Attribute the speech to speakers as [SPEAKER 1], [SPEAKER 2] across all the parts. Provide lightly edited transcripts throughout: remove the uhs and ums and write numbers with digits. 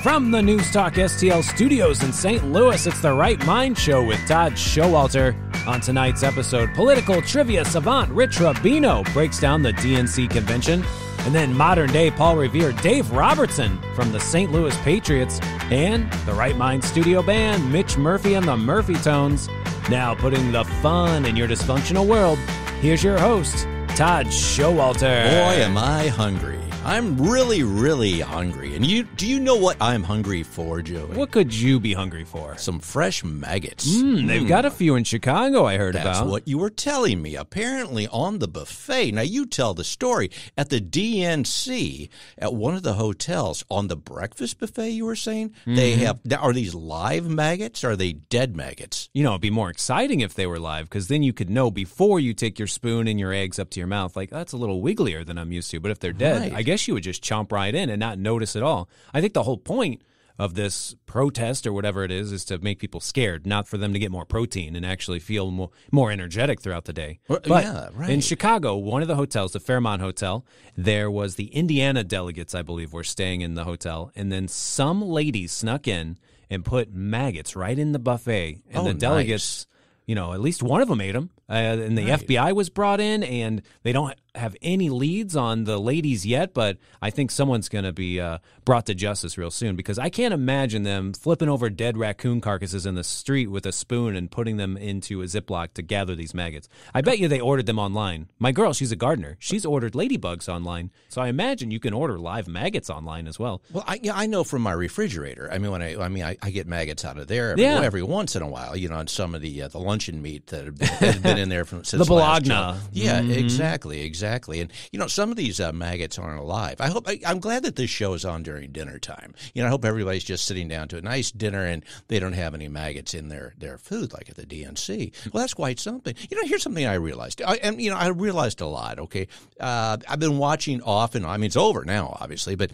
[SPEAKER 1] From the NewsTalkSTL studios in St. Louis, it's the Right Mind Show with Todd Schowalter. On tonight's episode, political trivia savant Rich Rubino breaks down the DNC Convention. And then modern-day Paul Revere Dave Robertson from the St. Louis Patriots. And the Right Mind studio band, Mitch Murphy and the Murphy Tones. Now putting the fun in your dysfunctional world, here's your host, Todd Schowalter.
[SPEAKER 2] Boy, am I hungry. I'm really, really hungry. And do you know what I'm hungry for, Joey?
[SPEAKER 1] What could you be hungry for?
[SPEAKER 2] Some fresh maggots.
[SPEAKER 1] They've got a few in Chicago, I heard about.
[SPEAKER 2] That's what you were telling me. Apparently on the buffet. Now, you tell the story. At the DNC, at one of the hotels, on the breakfast buffet, you were saying, they have, are these live maggots or are they dead maggots?
[SPEAKER 1] You know, it'd be more exciting if they were live, because then you could know before you take your spoon and your eggs up to your mouth, like, that's a little wigglier than I'm used to. But if they're dead,
[SPEAKER 2] Right.
[SPEAKER 1] I guess you would just chomp right in and not notice at all. I think the whole point of this protest or whatever it is to make people scared, not for them to get more protein and actually feel more energetic throughout the day.
[SPEAKER 2] Well,
[SPEAKER 1] but
[SPEAKER 2] yeah, right.
[SPEAKER 1] in Chicago, one of the hotels, the Fairmont Hotel, there was the Indiana delegates, I believe, were staying in the hotel. And then some ladies snuck in and put maggots right in the buffet. And the delegates, you know, at least one of them ate them. And the FBI was brought in, and they don't have any leads on the ladies yet, but I think someone's going to be brought to justice real soon, because I can't imagine them flipping over dead raccoon carcasses in the street with a spoon and putting them into a Ziploc to gather these maggots. I bet you they ordered them online. My girl, she's a gardener. She's ordered ladybugs online, so I imagine you can order live maggots online as well.
[SPEAKER 2] Well, I know from my refrigerator. I mean, I get maggots out of there every once in a while. You know, on some of the luncheon meat that has been in there since
[SPEAKER 1] the
[SPEAKER 2] last
[SPEAKER 1] Bologna.
[SPEAKER 2] Yeah, exactly. And you know, some of these maggots aren't alive. I'm glad that this show is on during dinner time. You know, I hope everybody's just sitting down to a nice dinner and they don't have any maggots in their food like at the DNC. Well, that's quite something. You know, here's something I realized. I realized a lot. Okay, I've been watching often. I mean, it's over now, obviously, but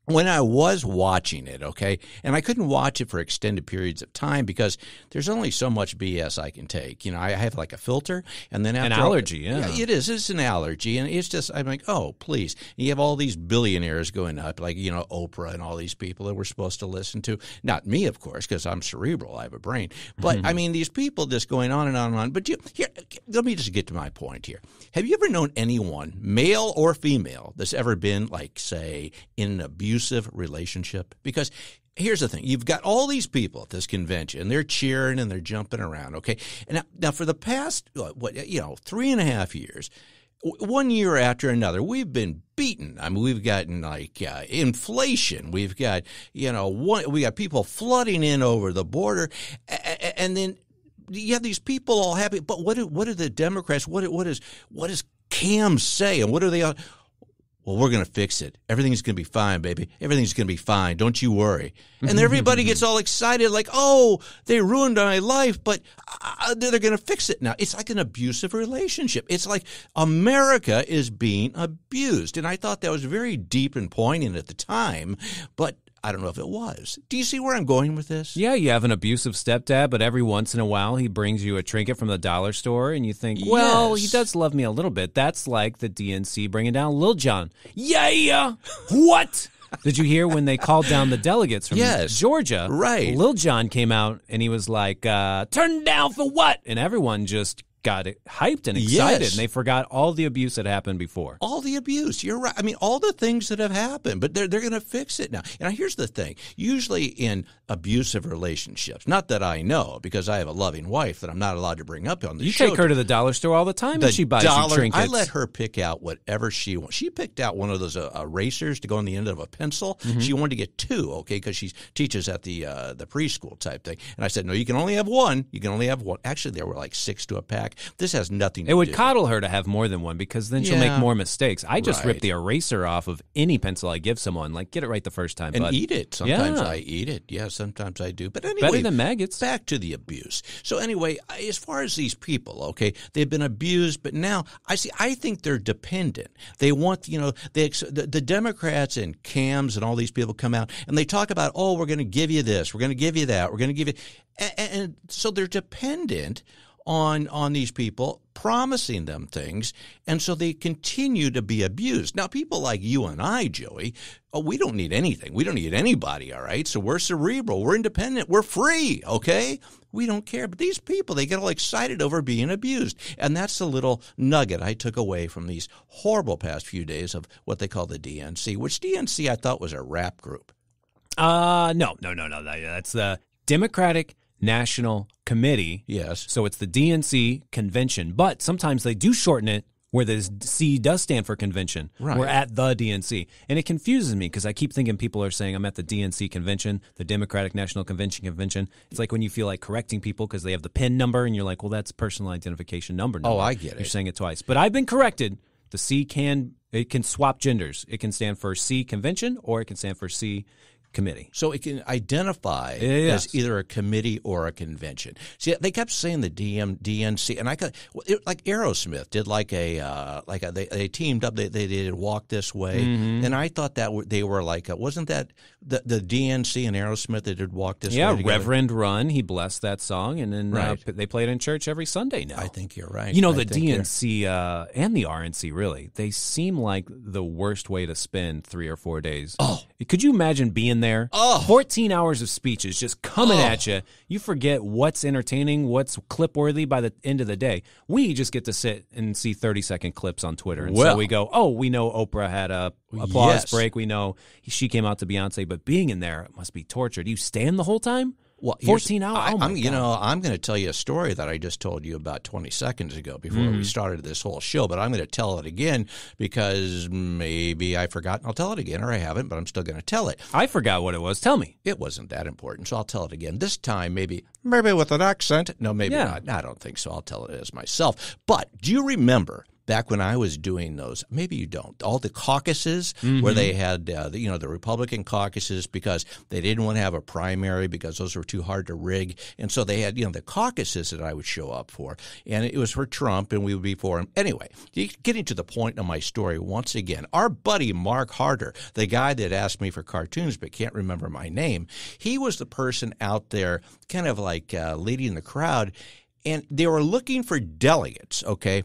[SPEAKER 2] when I was watching it, okay, and I couldn't watch it for extended periods of time because there's only so much BS I can take. You know, I have like a filter, and then after
[SPEAKER 1] an allergy, yeah,
[SPEAKER 2] it is. It's an allergy, and it's just, I'm like, oh, please. And you have all these billionaires going up, like, you know, Oprah and all these people that we're supposed to listen to. Not me, of course, because I'm cerebral. I have a brain. But, I mean, these people just going on and on and on. But here, let me just get to my point here. Have you ever known anyone, male or female, that's ever been, like, say, in an abusive relationship? Because here's the thing. You've got all these people at this convention. They're cheering and they're jumping around, okay? And now for the past, 3.5 years, 1 year after another, we've been beaten. I mean, we've gotten like inflation. We've got, we got people flooding in over the border. And then you have these people all happy. But what do the Democrats, what does Cam say? And what are they on? Well, we're going to fix it. Everything's going to be fine, baby. Everything's going to be fine. Don't you worry. And everybody gets all excited like, oh, they ruined my life, but they're going to fix it now. It's like an abusive relationship. It's like America is being abused. And I thought that was very deep and poignant at the time, but I don't know if it was. Do you see where I'm going with this?
[SPEAKER 1] Yeah, you have an abusive stepdad, but every once in a while he brings you a trinket from the dollar store, and you think, well, he does love me a little bit. That's like the DNC bringing down Lil Jon. Yeah, what? Did you hear when they called down the delegates from Georgia?
[SPEAKER 2] Right.
[SPEAKER 1] Lil Jon came out, and he was like, turn down for what? And everyone just got hyped and excited, and they forgot all the abuse that happened before.
[SPEAKER 2] All the abuse. You're right. I mean, all the things that have happened, but they're going to fix it now. And here's the thing. Usually in abusive relationships, not that I know, because I have a loving wife that I'm not allowed to bring up on the show.
[SPEAKER 1] You take her to the dollar store all the time, and she buys you trinkets.
[SPEAKER 2] I let her pick out whatever she wants. She picked out one of those erasers to go on the end of a pencil. She wanted to get two, okay, because she teaches at the preschool type thing. And I said, no, you can only have one. You can only have one. Actually, there were like 6 to a pack. This has nothing to do.
[SPEAKER 1] It would coddle her to have more than one, because then she'll make more mistakes. I just rip the eraser off of any pencil I give someone. Like, get it right the first time.
[SPEAKER 2] And eat it. Sometimes I eat it. Yeah, sometimes I do. But anyway,
[SPEAKER 1] better than maggots.
[SPEAKER 2] Back to the abuse. So anyway, as far as these people, okay, they've been abused, but now I think they're dependent. They want, the Democrats and Cams and all these people come out and they talk about, oh, we're going to give you this, we're going to give you that, we're going to give you, and so they're dependent on these people, promising them things, and so they continue to be abused. Now, people like you and I, Joey, we don't need anything. We don't need anybody, all right? So we're cerebral. We're independent. We're free, okay? We don't care. But these people, they get all excited over being abused. And that's the little nugget I took away from these horrible past few days of what they call the DNC, which DNC I thought was a rap group.
[SPEAKER 1] No. That's the Democratic National Committee.
[SPEAKER 2] Yes.
[SPEAKER 1] So it's the DNC Convention. But sometimes they do shorten it where the C does stand for convention.
[SPEAKER 2] Right.
[SPEAKER 1] We're at the DNC. And it confuses me because I keep thinking people are saying I'm at the DNC Convention, the Democratic National Convention. It's like when you feel like correcting people because they have the PIN number and you're like, well, that's personal identification number.
[SPEAKER 2] Oh, I get it.
[SPEAKER 1] You're saying it twice. But I've been corrected. The C can swap genders. It can stand for C Convention or it can stand for C Committee.
[SPEAKER 2] So it can identify as either a committee or a convention. See, they kept saying the DNC, and like Aerosmith did they teamed up. They did Walk This Way, and I thought that they were like wasn't that the DNC and Aerosmith that did Walk This Way?
[SPEAKER 1] Yeah,
[SPEAKER 2] together?
[SPEAKER 1] Reverend Run, he blessed that song, and then they play it in church every Sunday now.
[SPEAKER 2] I think you're right.
[SPEAKER 1] You know, the DNC and the RNC, really, they seem like the worst way to spend 3 or 4 days.
[SPEAKER 2] Oh.
[SPEAKER 1] Could you imagine being there? 14 hours of speeches just coming at you. You forget what's entertaining, what's clip-worthy by the end of the day. We just get to sit and see 30-second clips on Twitter. And so we go, we know Oprah had a applause break. We know she came out to Beyonce. But being in there, it must be torture. Do you stand the whole time?
[SPEAKER 2] Well,
[SPEAKER 1] 14 hours.
[SPEAKER 2] I'm going to tell you a story that I just told you about 20 seconds ago before we started this whole show, but I'm going to tell it again because maybe I forgot and I'll tell it again, or I haven't, but I'm still going to tell it.
[SPEAKER 1] I forgot what it was. Tell me.
[SPEAKER 2] It wasn't that important, so I'll tell it again. This time, maybe with an accent. No, maybe not. No, I don't think so. I'll tell it as myself. But do you remember back when I was doing those, maybe you don't, all the caucuses where they had, the Republican caucuses because they didn't want to have a primary because those were too hard to rig. And so they had, the caucuses that I would show up for. And it was for Trump and we would be for him. Anyway, getting to the point of my story once again, our buddy Mark Harder, the guy that asked me for cartoons but can't remember my name, he was the person out there kind of like leading the crowd. And they were looking for delegates, okay,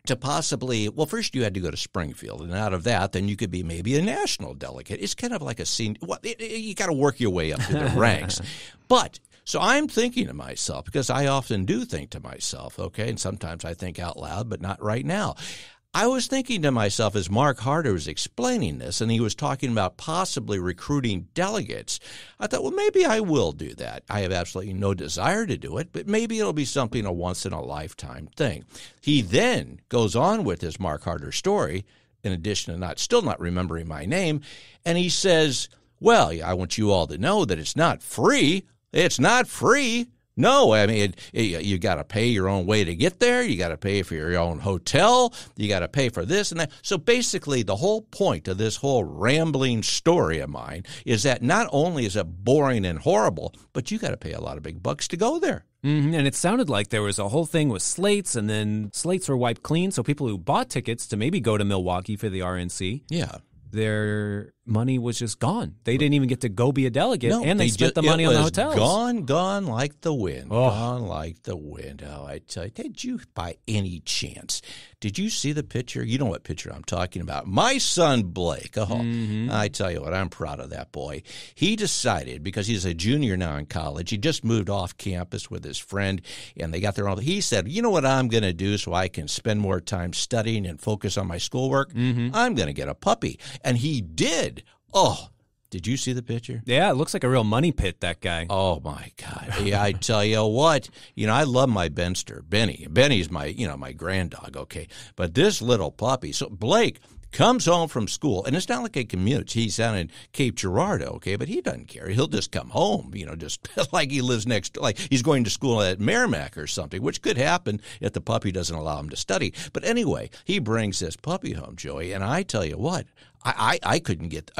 [SPEAKER 2] to possibly, well, first you had to go to Springfield, and out of that, then you could be maybe a national delegate. It's kind of like a scene. Well, you got to work your way up to the ranks. But so I'm thinking to myself, because I often do think to myself, okay, and sometimes I think out loud, but not right now. I was thinking to myself as Mark Harder was explaining this, and he was talking about possibly recruiting delegates, I thought, well, maybe I will do that. I have absolutely no desire to do it, but maybe it'll be something a once-in-a-lifetime thing. He then goes on with his Mark Harder story, in addition to still not remembering my name, and he says, well, I want you all to know that it's not free. It's not free. No, I mean, you got to pay your own way to get there. You got to pay for your own hotel. You got to pay for this and that. So basically, the whole point of this whole rambling story of mine is that not only is it boring and horrible, but you got to pay a lot of big bucks to go there.
[SPEAKER 1] Mm-hmm. And it sounded like there was a whole thing with slates, and then slates were wiped clean. So people who bought tickets to maybe go to Milwaukee for the RNC, their money was just gone. They didn't even get to go be a delegate, and they spent the money on the hotels.
[SPEAKER 2] Gone like the wind. Gone like the wind. Oh, I tell you, did you by any chance, did you see the picture? You know what picture I'm talking about. My son, Blake. I tell you what, I'm proud of that boy. He decided, because he's a junior now in college, he just moved off campus with his friend, and they got their own. He said, you know what I'm going to do so I can spend more time studying and focus on my schoolwork? I'm going to get a puppy. And he did. Oh, did you see the picture?
[SPEAKER 1] Yeah, it looks like a real money pit, that guy.
[SPEAKER 2] Oh, my God. Yeah, I tell you what, I love my Benster, Benny. Benny's my, my grand dog, okay? But this little puppy, so Blake comes home from school, and it's not like he commutes. He's down in Cape Girardeau, okay, but he doesn't care. He'll just come home, just like he lives like he's going to school at Merrimack or something, which could happen if the puppy doesn't allow him to study. But anyway, he brings this puppy home, Joey, and I tell you what, I couldn't get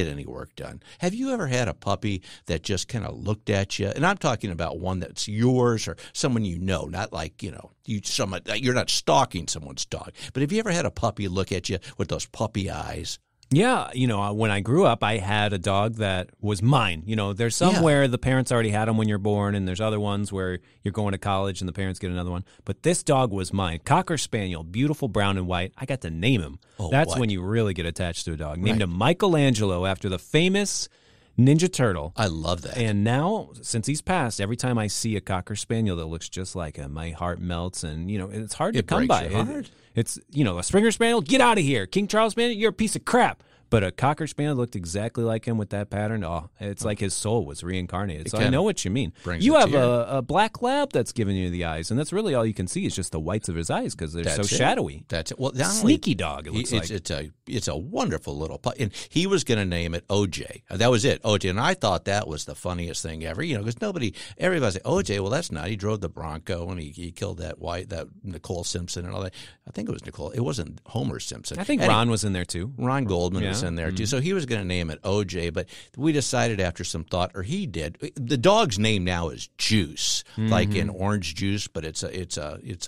[SPEAKER 2] any work done. Have you ever had a puppy that just kind of looked at you? And I'm talking about one that's yours or someone you know, not like, you're not stalking someone's dog. But have you ever had a puppy look at you with those puppy eyes?
[SPEAKER 1] Yeah, when I grew up, I had a dog that was mine. There's some where the parents already had them when you're born, and there's other ones where you're going to college and the parents get another one. But this dog was mine. Cocker Spaniel, beautiful brown and white. I got to name him. That's when you really get attached to a dog. Named him Michelangelo after the famous Ninja Turtle.
[SPEAKER 2] I love that.
[SPEAKER 1] And now, since he's passed, every time I see a Cocker Spaniel that looks just like him, my heart melts, and it's hard to come by. It's a Springer Spaniel, get out of here. King Charles Spaniel, you're a piece of crap. But a Cocker Spaniel looked exactly like him with that pattern. Oh, it's like his soul was reincarnated. So I know what you mean. You have a black lab that's giving you the eyes, and that's really all you can see is just the whites of his eyes because they're so shadowy.
[SPEAKER 2] That's it. Well,
[SPEAKER 1] sneaky dog, it looks like.
[SPEAKER 2] It's a wonderful little pup. And he was going to name it OJ. That was it, OJ. And I thought that was the funniest thing ever, because everybody said, OJ, well, that's not. He drove the Bronco, and he killed that Nicole Simpson and all that. I think it was Nicole. It wasn't Homer Simpson.
[SPEAKER 1] I think Ron was in there, too.
[SPEAKER 2] Ron Goldman was in there, too. So he was going to name it OJ, but we decided after some thought, or he did. The dog's name now is Juice, like in orange juice, but it's a.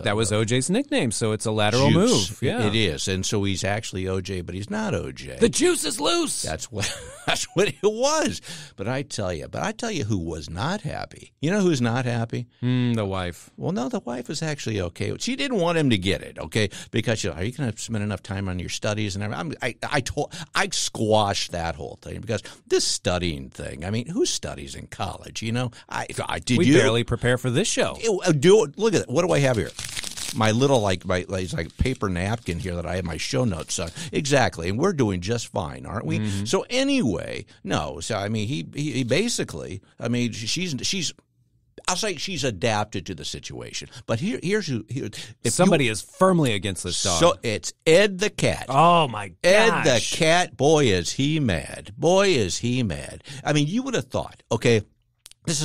[SPEAKER 1] That was OJ's nickname, so it's a lateral
[SPEAKER 2] juice.
[SPEAKER 1] move. Yeah,
[SPEAKER 2] it is, and so he's actually OJ, but he's not OJ.
[SPEAKER 1] The juice is loose.
[SPEAKER 2] That's what it was. But I tell you who was not happy. You know who's not happy?
[SPEAKER 1] The wife.
[SPEAKER 2] Well, no, the wife was actually okay. She didn't want him to get it, okay, because are you going to spend enough time on your studies and everything? I squash that whole thing because this studying thing. I mean, who studies in college? We
[SPEAKER 1] barely prepare for this show.
[SPEAKER 2] Look at it. What do I have here? My little it's like paper napkin here that I have my show notes on. Exactly, and we're doing just fine, aren't we? Mm-hmm. So anyway, no. So I mean, he basically. I mean, she's. I'll say she's adapted to the situation. But here's who.
[SPEAKER 1] Somebody is firmly against this dog.
[SPEAKER 2] So it's Ed the cat.
[SPEAKER 1] Oh, my gosh.
[SPEAKER 2] Ed the cat, boy, is he mad. Boy, is he mad. I mean, you would have thought, okay, this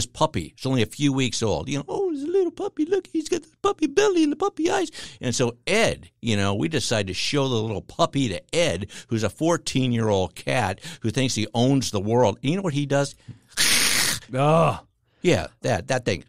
[SPEAKER 2] puppy is only a few weeks old. It's a little puppy. Look, he's got the puppy belly and the puppy eyes. And so Ed, we decided to show the little puppy to Ed, who's a 14-year-old cat who thinks he owns the world. And you know what he does?
[SPEAKER 1] Oh.
[SPEAKER 2] Yeah, that thing.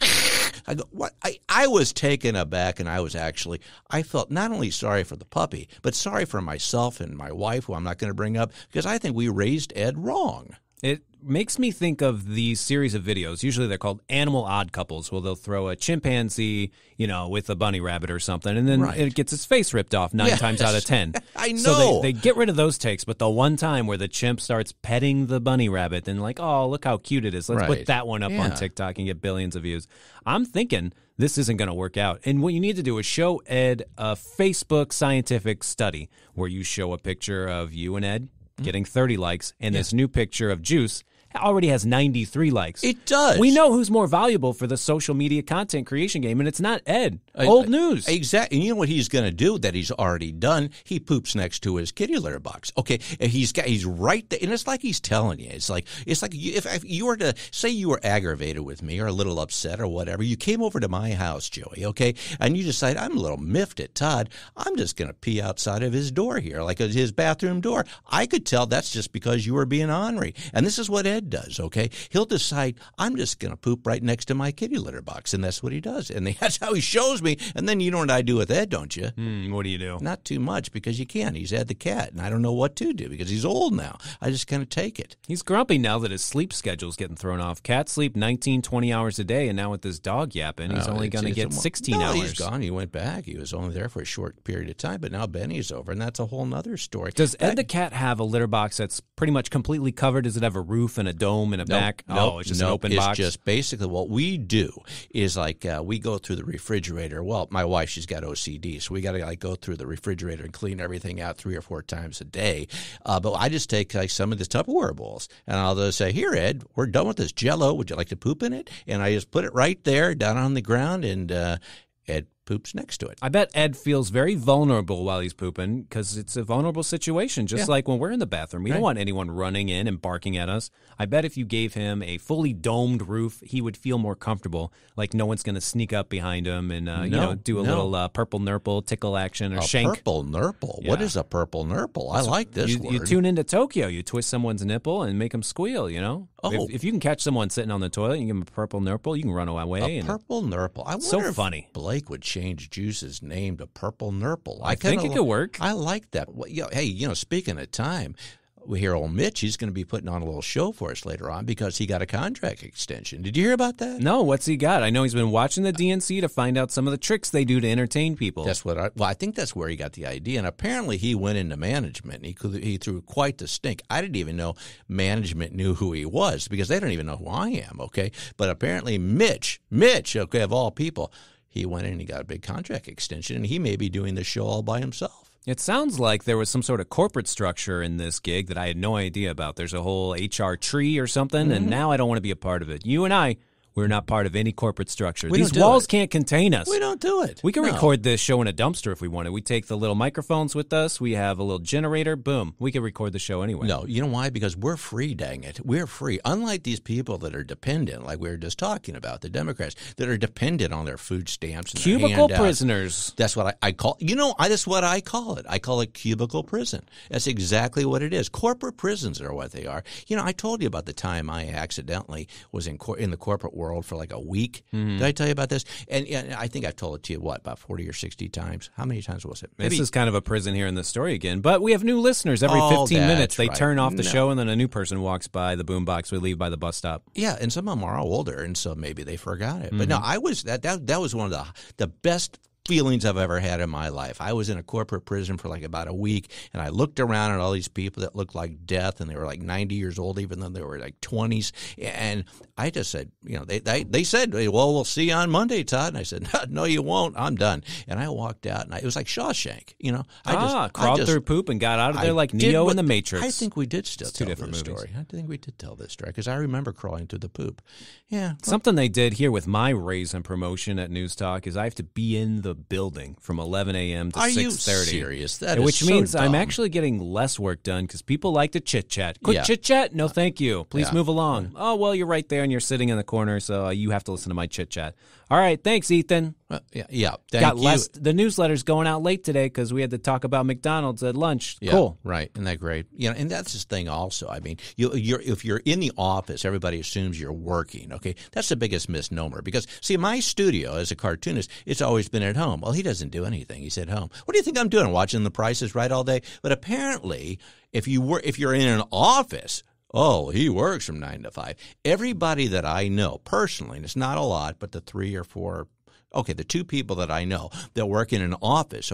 [SPEAKER 2] I go, what? I was taken aback, and I felt not only sorry for the puppy, but sorry for myself and my wife, who I'm not going to bring up, because I think we raised Ed wrong.
[SPEAKER 1] It makes me think of these series of videos. Usually they're called Animal Odd Couples, where they'll throw a chimpanzee, with a bunny rabbit or something, and then it gets its face ripped off 9 times out of 10.
[SPEAKER 2] I know.
[SPEAKER 1] So they get rid of those takes, but the one time where the chimp starts petting the bunny rabbit, then oh, look how cute it is. Let's put that one up on TikTok and get billions of views. I'm thinking this isn't going to work out. And what you need to do is show Ed a Facebook scientific study where you show a picture of you and Ed getting 30 likes, and this new picture of Juice already has 93 likes.
[SPEAKER 2] It does.
[SPEAKER 1] We know who's more valuable for the social media content creation game, and it's not Ed. Old news.
[SPEAKER 2] Exactly. And you know what he's going to do that he's already done? He poops next to his kitty litter box. Okay, he's right there, and it's like he's telling you. It's like if you were to say you were aggravated with me or a little upset or whatever, you came over to my house, Joey, okay, and you decide, I'm a little miffed at Todd. I'm just going to pee outside of his door here, like his bathroom door. I could tell that's just because you were being ornery. And this is what Ed does, okay? He'll decide, I'm just going to poop right next to my kitty litter box, and that's what he does. And that's how he shows me. And then you know what I do with Ed, don't you?
[SPEAKER 1] What do you do?
[SPEAKER 2] Not too much, because you can't. He's Ed the cat, and I don't know what to do because he's old now. I just kind of take it.
[SPEAKER 1] He's grumpy now that his sleep schedule's getting thrown off. Cats sleep 19, 20 hours a day, and now with this dog yapping, he's only going to get 16 hours.
[SPEAKER 2] He's gone. He went back. He was only there for a short period of time, but now Benny's over, and that's a whole other story.
[SPEAKER 1] Does Ed the cat have a litter box that's pretty much completely covered? Does it have a roof and a dome and a back?
[SPEAKER 2] No,
[SPEAKER 1] it's just an open box?
[SPEAKER 2] It's just basically what we do is we go through the refrigerator. Well, my wife, she's got OCD, so we got to go through the refrigerator and clean everything out 3 or 4 times a day. But I just take some of the Tupperware bowls, and I'll just say, here, Ed, we're done with this Jell-O. Would you like to poop in it? And I just put it right there down on the ground, and Ed poops next to it.
[SPEAKER 1] I bet Ed feels very vulnerable while he's pooping because it's a vulnerable situation, just like when we're in the bathroom. We don't want anyone running in and barking at us. I bet if you gave him a fully domed roof, he would feel more comfortable, like no one's going to sneak up behind him and do a little purple nurple tickle action or shank.
[SPEAKER 2] Purple nurple? Yeah. What is a purple nurple? I like this word.
[SPEAKER 1] You tune into Tokyo. You twist someone's nipple and make them squeal, Oh. If you can catch someone sitting on the toilet and you give them a purple nurple, you can run away.
[SPEAKER 2] Purple nurple. I wonder
[SPEAKER 1] so
[SPEAKER 2] if
[SPEAKER 1] funny.
[SPEAKER 2] Blake would change Juice's name to Purple Nurple.
[SPEAKER 1] I think it could work.
[SPEAKER 2] I like that. Well, hey, speaking of time, we hear old Mitch, he's going to be putting on a little show for us later on because he got a contract extension. Did you hear about that?
[SPEAKER 1] No, what's he got? I know he's been watching the DNC to find out some of the tricks they do to entertain people.
[SPEAKER 2] I think that's where he got the idea. And apparently he went into management. He threw quite the stink. I didn't even know management knew who he was because they don't even know who I am, okay? But apparently Mitch, okay, of all people, he went in and he got a big contract extension, and he may be doing the show all by himself.
[SPEAKER 1] It sounds like there was some sort of corporate structure in this gig that I had no idea about. There's a whole HR tree or something, and now I don't want to be a part of it. You and I, we're not part of any corporate structure. These walls can't contain us.
[SPEAKER 2] We don't do it.
[SPEAKER 1] We can record this show in a dumpster if we wanted. We take the little microphones with us. We have a little generator. Boom. We can record the show anyway.
[SPEAKER 2] No, you know why? Because we're free, dang it. We're free. Unlike these people that are dependent, like we were just talking about, the Democrats, that are dependent on their food stamps and
[SPEAKER 1] cubicle
[SPEAKER 2] their
[SPEAKER 1] prisoners.
[SPEAKER 2] That's what I call that's what I call it. I call it cubicle prison. That's exactly what it is. Corporate prisons are what they are. I told you about the time I accidentally was in the corporate world for like a week. Did I tell you about this? And I think I've told it to you, about 40 or 60 times? How many times was it?
[SPEAKER 1] This is kind of a prison here in the story again. But we have new listeners every 15 minutes. They turn off the show, and then a new person walks by the boombox we leave by the bus stop.
[SPEAKER 2] Yeah, and some of them are older, and so maybe they forgot it. But no, I was that was one of the best feelings I've ever had in my life. I was in a corporate prison for like about a week, and I looked around at all these people that looked like death, and they were like 90 years old, even though they were like 20s. And I just said, they said, well, we'll see you on Monday, Todd. And I said, no, you won't. I'm done. And I walked out, and it was like Shawshank.
[SPEAKER 1] Crawled through poop and got out of there like Neo in the Matrix.
[SPEAKER 2] I think we did still tell
[SPEAKER 1] two different
[SPEAKER 2] this
[SPEAKER 1] movies.
[SPEAKER 2] story. I think we did tell this story because I remember crawling through the poop. Yeah.
[SPEAKER 1] Something they did here with my raise and promotion at News Talk is I have to be in the building from 11 a.m. to 6:30.
[SPEAKER 2] Are you serious?
[SPEAKER 1] Which means I'm actually getting less work done because people like to chit-chat. Quick chit-chat? No, thank you. Please move along. Oh, well, you're right there and you're sitting in the corner, so you have to listen to my chit-chat. All right, thanks, Ethan.
[SPEAKER 2] Thank you.
[SPEAKER 1] The newsletter's going out late today because we had to talk about McDonald's at lunch.
[SPEAKER 2] Yeah,
[SPEAKER 1] cool.
[SPEAKER 2] Right. Isn't that great? And that's this thing also. I mean, if you're in the office, everybody assumes you're working, okay? That's the biggest misnomer because, see, my studio as a cartoonist, it's always been at home. Well, he doesn't do anything. He's at home. What do you think I'm doing? Watching The Price is Right all day? But apparently, if you're in an office, oh, he works from 9 to 5. Everybody that I know personally, and it's not a lot, but the 3 or 4, the 2 people that I know that work in an office,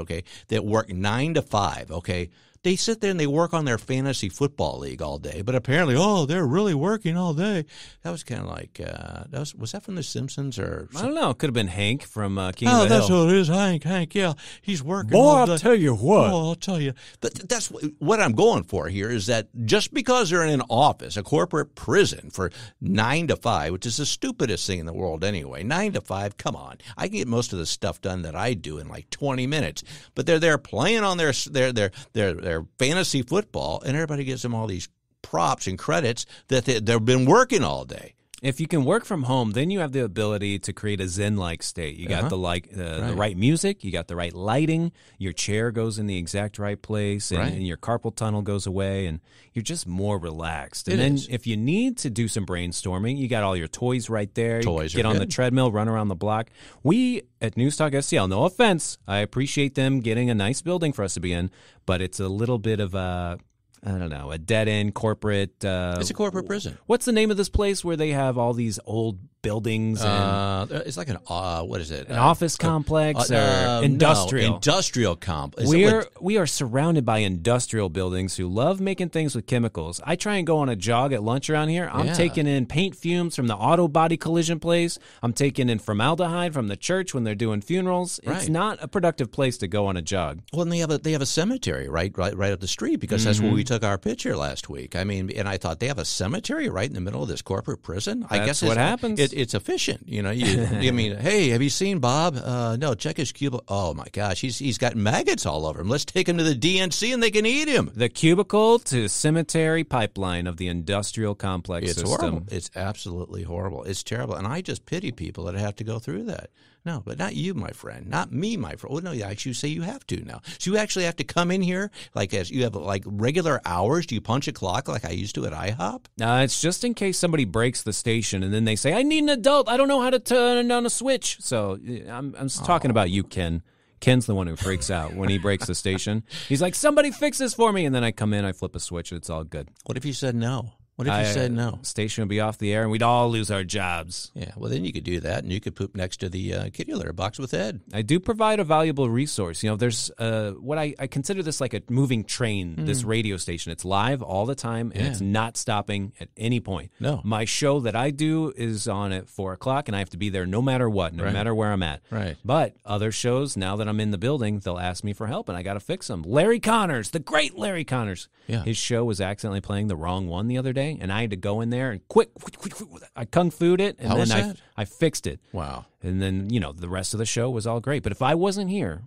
[SPEAKER 2] that work 9 to 5, they sit there and they work on their fantasy football league all day. But apparently, they're really working all day. That was kind of like, was that from The Simpsons or something?
[SPEAKER 1] I don't know. It could have been Hank from King of the Hill.
[SPEAKER 2] Oh, that's what it is, Hank, yeah. He's working
[SPEAKER 1] Boy,
[SPEAKER 2] all day.
[SPEAKER 1] I'll tell you what.
[SPEAKER 2] Oh, I'll tell you. But that's what I'm going for here is that just because they're in an office, a corporate prison for 9 to 5, which is the stupidest thing in the world anyway, 9 to 5, come on. I can get most of the stuff done that I do in like 20 minutes. But they're there playing on their fantasy football, and everybody gives them all these props and credits that they've been working all day.
[SPEAKER 1] If you can work from home, then you have the ability to create a zen-like state. You got the right music, you got the right lighting, your chair goes in the exact right place, and your carpal tunnel goes away, and you're just more relaxed. And then if you need to do some brainstorming, you got all your toys right there. Get on the treadmill, run around the block. We at NewsTalkSTL, no offense, I appreciate them getting a nice building for us to be in, but it's a little bit of a dead-end corporate...
[SPEAKER 2] it's a corporate prison.
[SPEAKER 1] What's the name of this place where they have all these old buildings?
[SPEAKER 2] It's like what is it?
[SPEAKER 1] An office complex or industrial?
[SPEAKER 2] No, industrial complex.
[SPEAKER 1] We are surrounded by industrial buildings who love making things with chemicals. I try and go on a jog at lunch around here. I'm taking in paint fumes from the auto body collision place. I'm taking in formaldehyde from the church when they're doing funerals. It's not a productive place to go on a jog.
[SPEAKER 2] Well, and they have a cemetery right up the street because that's where we took our picture last week. I mean, and I thought they have a cemetery right in the middle of this corporate prison. I guess
[SPEAKER 1] what happens.
[SPEAKER 2] It's efficient, I mean, hey, have you seen Bob? No, check his cubicle. Oh my gosh, he's got maggots all over him. Let's take him to the DNC and they can eat him.
[SPEAKER 1] The cubicle to cemetery pipeline of the industrial complex
[SPEAKER 2] system.
[SPEAKER 1] It's
[SPEAKER 2] horrible. It's absolutely horrible. It's terrible, and I just pity people that have to go through that. No, but not you, my friend. Not me, my friend. Oh, no, you actually say you have to now. So you actually have to come in here, as you have regular hours. Do you punch a clock like I used to at IHOP?
[SPEAKER 1] It's just in case somebody breaks the station and then they say, I need need an adult. I don't know how to turn on a switch. So I'm talking about you, Ken. Ken's the one who freaks out when he breaks the station. He's like, somebody fix this for me. And then I come in, I flip a switch, and it's all good.
[SPEAKER 2] What if you said no? What if you said no?
[SPEAKER 1] Station would be off the air, and we'd all lose our jobs.
[SPEAKER 2] Yeah, well, then you could do that, and you could poop next to the kitty litter box with Ed.
[SPEAKER 1] I do provide a valuable resource. You know, there's what I consider this like a moving train, this radio station. It's live all the time, and it's not stopping at any point.
[SPEAKER 2] No.
[SPEAKER 1] My show that I do is on at 4 o'clock, and I have to be there no matter what, no matter where I'm at.
[SPEAKER 2] Right.
[SPEAKER 1] But other shows, now that I'm in the building, they'll ask me for help, and I got to fix them. Larry Connors, the great Larry Connors.
[SPEAKER 2] Yeah.
[SPEAKER 1] His show was accidentally playing the wrong one the other day, and I had to go in there and quick, I kung fu'd it, and then I fixed it.
[SPEAKER 2] Wow.
[SPEAKER 1] And then, you know, the rest of the show was all great. But if I wasn't here,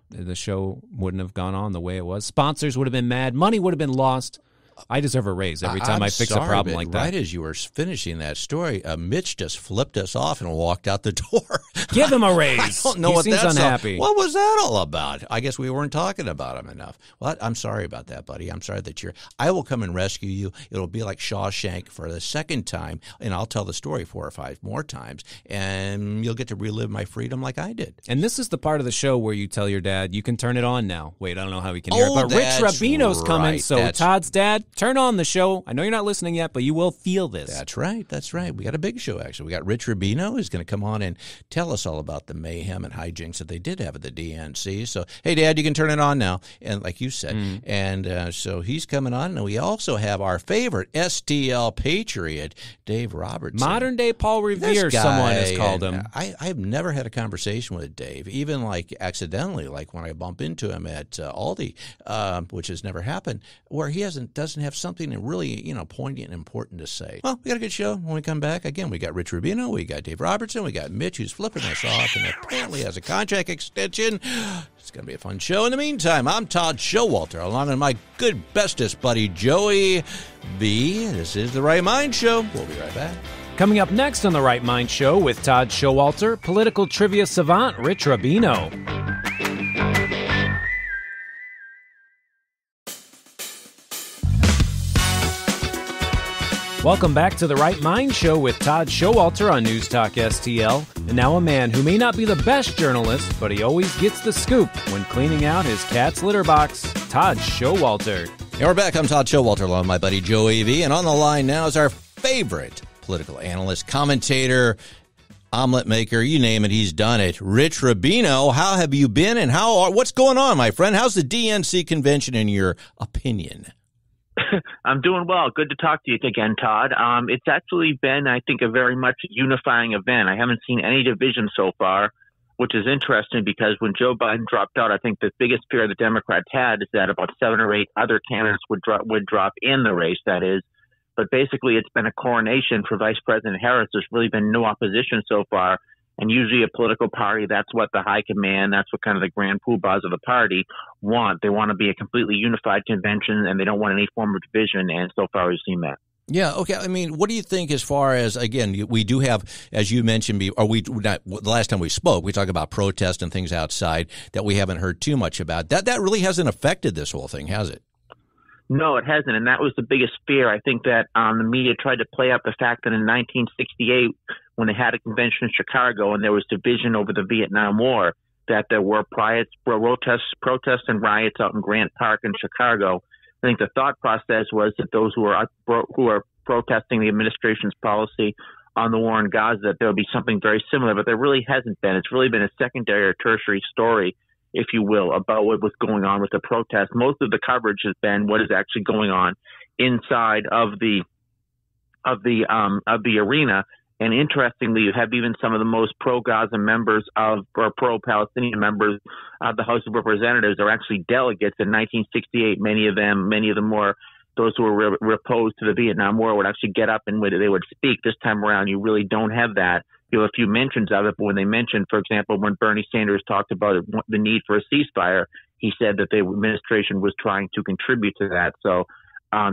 [SPEAKER 1] the show wouldn't have gone on the way it was. Sponsors would have been mad. Money would have been lost. I deserve a raise every time I fix a problem like that.
[SPEAKER 2] Right as you were finishing that story, Mitch just flipped us off and walked out the door.
[SPEAKER 1] Give him a raise.
[SPEAKER 2] I don't know what
[SPEAKER 1] seems
[SPEAKER 2] that's
[SPEAKER 1] unhappy.
[SPEAKER 2] What was that all about? I guess we weren't talking about him enough. Well, I'm sorry about that, buddy. I'm sorry that I will come and rescue you. It'll be like Shawshank for the second time, and I'll tell the story 4 or 5 more times, and you'll get to relive my freedom like I did.
[SPEAKER 1] And this is the part of the show where you tell your dad, you can turn it on now. Wait, I don't know how he can hear it, but Rich Rubino's coming, so Todd's dad, turn on the show. I know you're not listening yet, but you will feel this.
[SPEAKER 2] That's right. That's right. We got a big show, actually. We got Rich Rubino who's going to come on and tell us all about the mayhem and hijinks that they did have at the DNC. So, hey, Dad, you can turn it on now. And like you said, and so he's coming on. And we also have our favorite STL patriot, Dave Robertson.
[SPEAKER 1] Modern day Paul Revere, someone has called him.
[SPEAKER 2] I've never had a conversation with Dave, even like accidentally, like when I bump into him at Aldi, which has never happened, where he doesn't have something really, poignant and important to say. Well, we got a good show. When we come back, again, we got Rich Rubino, we got Dave Robertson, we got Mitch, who's flipping us off and apparently has a contract extension. It's going to be a fun show. In the meantime, I'm Todd Schowalter, along with my good bestest buddy, Joey B. This is The Right Mind Show. We'll be right back.
[SPEAKER 1] Coming up next on The Right Mind Show with Todd Schowalter, political trivia savant Rich Rubino. Welcome back to The Right Mind Show with Todd Schowalter on NewsTalkSTL. And now a man who may not be the best journalist, but he always gets the scoop when cleaning out his cat's litter box, Todd Schowalter.
[SPEAKER 2] And we're back. I'm Todd Schowalter, along with my buddy Joey V. And on the line now is our favorite political analyst, commentator, omelet maker, you name it, he's done it. Rich Rubino, how have you been and what's going on, my friend? How's the DNC convention in your opinion?
[SPEAKER 3] I'm doing well. Good to talk to you again, Todd. It's actually been, I think, a very much unifying event. I haven't seen any division so far, which is interesting because when Joe Biden dropped out, I think the biggest fear the Democrats had is that about 7 or 8 other candidates would drop in the race, that is. But basically, it's been a coronation for Vice President Harris. There's really been no opposition so far. And usually a political party, that's what the high command, that's what kind of the grand poobahs of the party want. They want to be a completely unified convention, and they don't want any form of division, and so far we've seen that.
[SPEAKER 2] Yeah, okay. I mean, what do you think as far as, again, we do have, as you mentioned, the last time we spoke, we talked about protest and things outside that we haven't heard too much about. That really hasn't affected this whole thing, has it?
[SPEAKER 3] No, it hasn't, and that was the biggest fear. I think that the media tried to play up the fact that in 1968, when they had a convention in Chicago and there was division over the Vietnam War, that there were protests and riots out in Grant Park in Chicago. I think the thought process was that those who are protesting the administration's policy on the war in Gaza, that there would be something very similar, but there really hasn't been. It's really been a secondary or tertiary story, if you will, about what was going on with the protest. Most of the coverage has been what is actually going on inside of the arena. And interestingly, you have even some of the most pro-Gaza members or pro-Palestinian members of the House of Representatives are actually delegates in 1968. Many of them were those who were opposed to the Vietnam War would actually get up and they would speak. This time around, you really don't have that. You have a few mentions of it, but when they mentioned, for example, when Bernie Sanders talked about the need for a ceasefire, he said that the administration was trying to contribute to that. So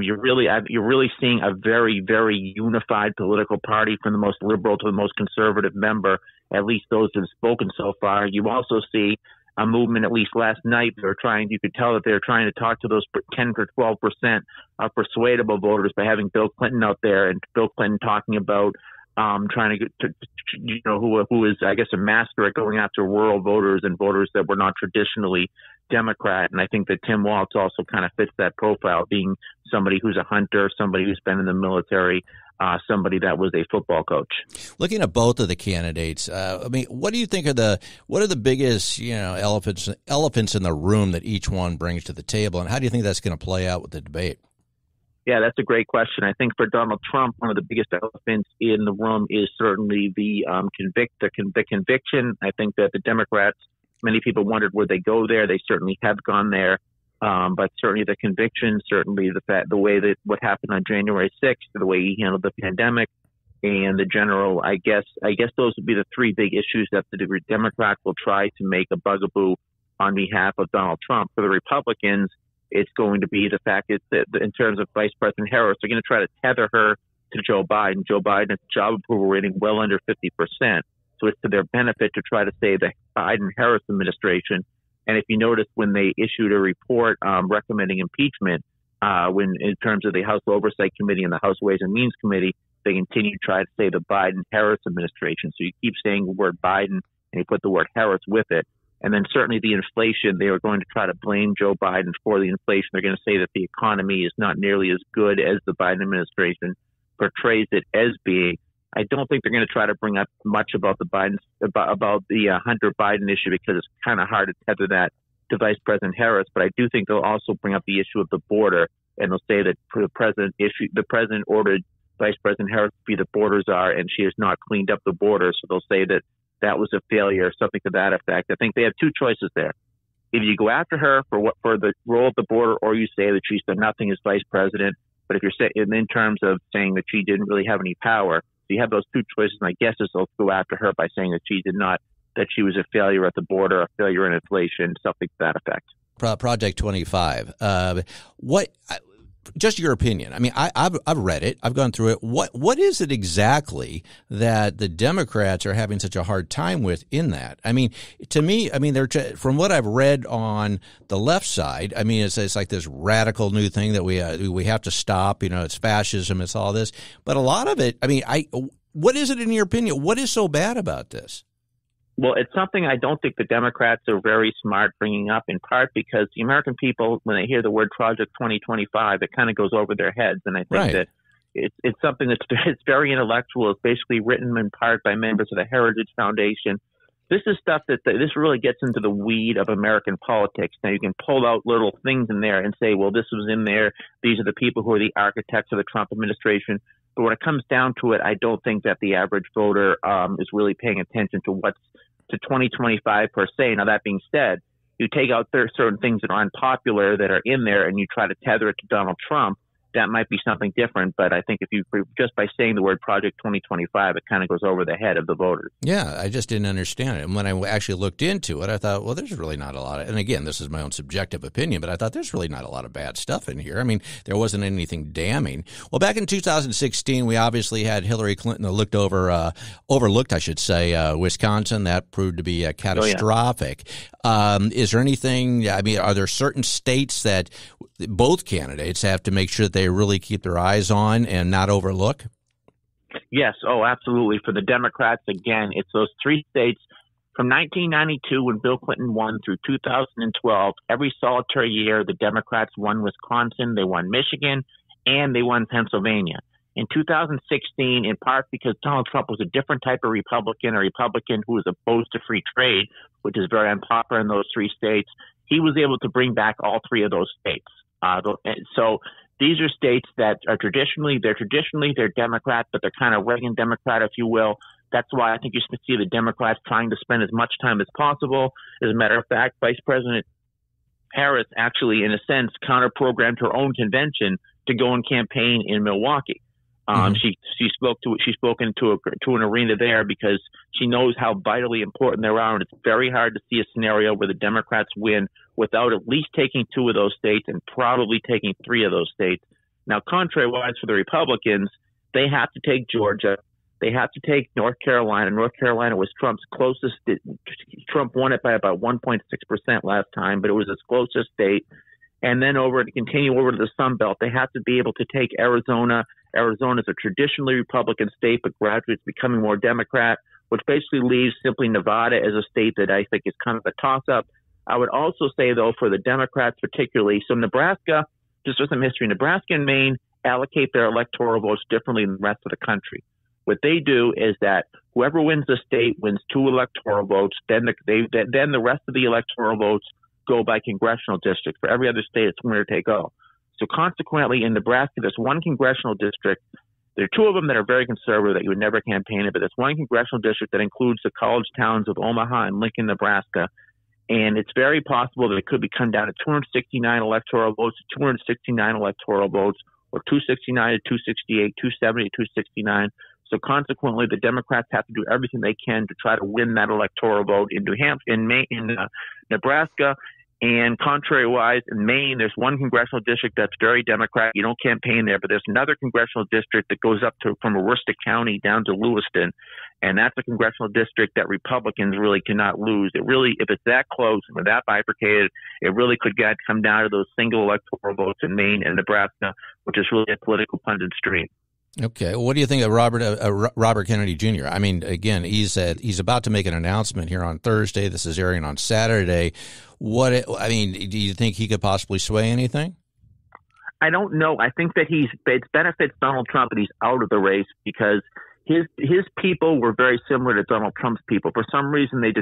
[SPEAKER 3] you're really seeing a very, very unified political party from the most liberal to the most conservative member, at least those who have spoken so far. You also see a movement, at least last night, you could tell that they're trying to talk to those 10 to 12% of persuadable voters by having Bill Clinton out there and Bill Clinton talking about trying to get to who is, I guess, a master at going after rural voters and voters that were not traditionally Democrat. And I think that Tim Walz also kind of fits that profile, being somebody who's a hunter, somebody who's been in the military, somebody that was a football coach.
[SPEAKER 2] Looking at both of the candidates, I mean, what do you think what are the biggest, elephants in the room that each one brings to the table, and how do you think that's going to play out with the debate?
[SPEAKER 3] Yeah, that's a great question. I think for Donald Trump, one of the biggest elephants in the room is certainly the conviction. I think that the Democrats, many people wondered would they go there. They certainly have gone there. But certainly the conviction, certainly the way that what happened on January 6th, the way he handled the pandemic, and the general, I guess those would be the three big issues that the Democrats will try to make a bugaboo on behalf of Donald Trump. For the Republicans, it's going to be the fact that in terms of Vice President Harris, they're going to try to tether her to Joe Biden. Joe Biden's job approval rating well under 50%. So it's to their benefit to try to save the Biden-Harris administration. And if you notice, when they issued a report recommending impeachment, when in terms of the House Oversight Committee and the House Ways and Means Committee, they continue to try to say the Biden-Harris administration. So you keep saying the word Biden and you put the word Harris with it. And then certainly the inflation, they are going to try to blame Joe Biden for the inflation. They're going to say that the economy is not nearly as good as the Biden administration portrays it as being. I don't think they're going to try to bring up much about the Hunter Biden issue, because it's kind of hard to tether that to Vice President Harris. But I do think they'll also bring up the issue of the border, and they'll say that the president ordered Vice President Harris to be the border czar, and she has not cleaned up the border. So they'll say that that was a failure, something to that effect. I think they have two choices there. If you go after her for the role at the border, or you say that she's done nothing as vice president. But if you're in terms of saying that she didn't really have any power, so you have those two choices, and I guess they'll go after her by saying that she did not, that she was a failure at the border, a failure in inflation, something to that effect.
[SPEAKER 2] Project 25. Just your opinion. I mean, I've read it. I've gone through it. What is it exactly that the Democrats are having such a hard time with in that? I mean, to me, they're from what I've read on the left side. I mean, it's like this radical new thing that we have to stop. It's fascism. It's all this. But a lot of it. I mean, what is it in your opinion? What is so bad about this?
[SPEAKER 3] Well, it's something I don't think the Democrats are very smart bringing up, in part because the American people, when they hear the word Project 2025, it kind of goes over their heads. And I think that it's something it's very intellectual. It's basically written in part by members of the Heritage Foundation. This is stuff this really gets into the weed of American politics. Now, you can pull out little things in there and say, well, this was in there. These are the people who are the architects of the Trump administration. But when it comes down to it, I don't think that the average voter is really paying attention to what's to 2025 per se. Now, that being said, you take out certain things that are unpopular that are in there and you try to tether it to Donald Trump, that might be something different. But I think if you just by saying the word Project 2025, it kind of goes over the head of the voters.
[SPEAKER 2] Yeah, I just didn't understand it. And when I actually looked into it, I thought, well, there's really not a lot of, and again, this is my own subjective opinion, but I thought there's really not a lot of bad stuff in here. I mean, there wasn't anything damning. Well, back in 2016, we obviously had Hillary Clinton overlooked, I should say, Wisconsin. That proved to be catastrophic. Oh, yeah. Is there anything, I mean, are there certain states that both candidates have to make sure that they really keep their eyes on and not overlook?
[SPEAKER 3] Yes. Oh, absolutely. For the Democrats, again, it's those three states from 1992 when Bill Clinton won through 2012. Every solitary year, the Democrats won Wisconsin, they won Michigan, and they won Pennsylvania. In 2016, in part because Donald Trump was a different type of Republican, a Republican who was opposed to free trade, which is very unpopular in those three states, he was able to bring back all three of those states. So these are states that are traditionally they're Democrat, but they're kind of Reagan Democrat, if you will. That's why I think you should see the Democrats trying to spend as much time as possible. As a matter of fact, Vice President Harris actually, in a sense, counter-programmed her own convention to go and campaign in Milwaukee. She spoke into an arena there because she knows how vitally important they are, and it's very hard to see a scenario where the Democrats win without at least taking two of those states and probably taking three of those states. Now, contrary-wise for the Republicans, they have to take Georgia. They have to take North Carolina. North Carolina was Trump's closest. Trump won it by about 1.6% last time, but it was his closest state. and then to continue over to the Sun Belt, they have to be able to take Arizona. Arizona is a traditionally Republican state, but gradually it's becoming more Democrat, which basically leaves simply Nevada as a state that I think is kind of a toss-up. I would also say, though, for the Democrats particularly, so Nebraska, just for some history, Nebraska and Maine allocate their electoral votes differently than the rest of the country. What they do is that whoever wins the state wins 2 electoral votes. Then the rest of the electoral votes go by congressional district. For every other state, it's winner take all. So consequently, in Nebraska, there's one congressional district. There are 2 of them that are very conservative that you would never campaign in, but there's one congressional district that includes the college towns of Omaha and Lincoln, Nebraska. And it's very possible that it could come down to 269 electoral votes to 269 electoral votes, or 269 to 268, 270 to 269. So consequently, the Democrats have to do everything they can to try to win that electoral vote in New Hampshire, in Nebraska. And contrary-wise, in Maine, there's one congressional district that's very Democrat. You don't campaign there, but there's another congressional district that goes up from Aroostook County down to Lewiston, and that's a congressional district that Republicans really cannot lose. It really, if it's that close or that bifurcated, it really could come down to those single electoral votes in Maine and Nebraska, which is really a political pundit stream.
[SPEAKER 2] Okay. Well, what do you think of Robert Kennedy Jr.? I mean, again, he's about to make an announcement here on Thursday. This is airing on Saturday. Do you think he could possibly sway anything?
[SPEAKER 3] I don't know. I think that it benefits Donald Trump that he's out of the race, because his people were very similar to Donald Trump's people. For some reason, they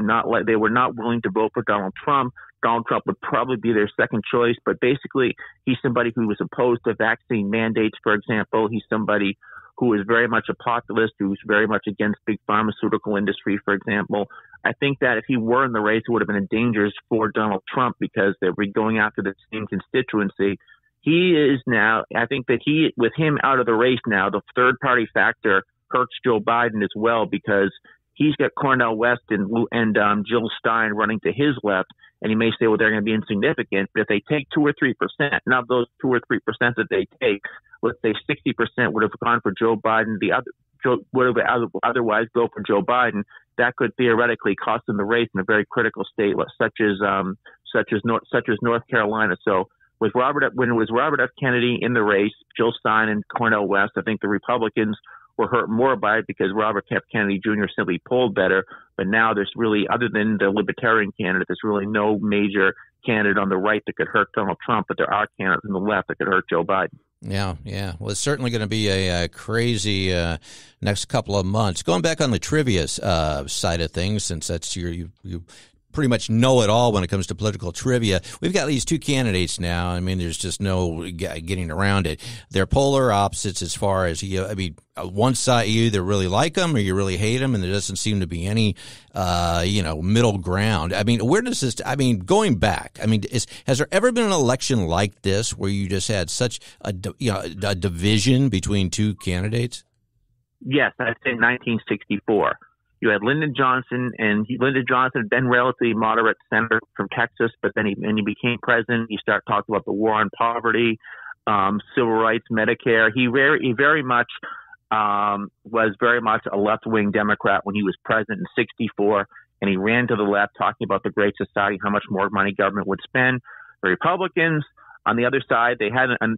[SPEAKER 3] were not willing to vote for Donald Trump. Donald Trump would probably be their second choice, but basically he's somebody who was opposed to vaccine mandates, for example. He's somebody who is very much a populist, who's very much against big pharmaceutical industry, for example. I think that if he were in the race, it would have been dangerous for Donald Trump, because they were going after the same constituency. He is now, I think that with him out of the race now, the third party factor hurts Joe Biden as well, because he's got Cornel West and Jill Stein running to his left, and he may say, well, they're going to be insignificant. But if they take 2 or 3%, now those 2 or 3% that they take, let's say 60% would have gone for Joe Biden, would have otherwise go for Joe Biden. That could theoretically cost him the race in a very critical state, such as North Carolina. So when it was Robert F. Kennedy in the race, Jill Stein and Cornel West, I think the Republicans were hurt more by it because Robert F. Kennedy Jr. simply polled better. But now there's really, other than the Libertarian candidate, there's really no major candidate on the right that could hurt Donald Trump, but there are candidates on the left that could hurt Joe Biden. Yeah.
[SPEAKER 2] Well, it's certainly going to be a crazy next couple of months. Going back on the trivia side of things, since that's you pretty much know it all when it comes to political trivia. We've got these 2 candidates now. I mean, there's just no getting around it. They're polar opposites as far as, one side, you either really like them or you really hate them, and there doesn't seem to be any, middle ground. I mean, where does this, going back, has there ever been an election like this where you just had such a division between 2 candidates?
[SPEAKER 3] Yes, I'd say 1964. You had Lyndon Johnson, and Lyndon Johnson had been relatively moderate senator from Texas, but then he became president. He started talking about the war on poverty, civil rights, Medicare. He very much was very much a left-wing Democrat when he was president in 64, and he ran to the left talking about the Great Society, how much more money government would spend. The Republicans, on the other side,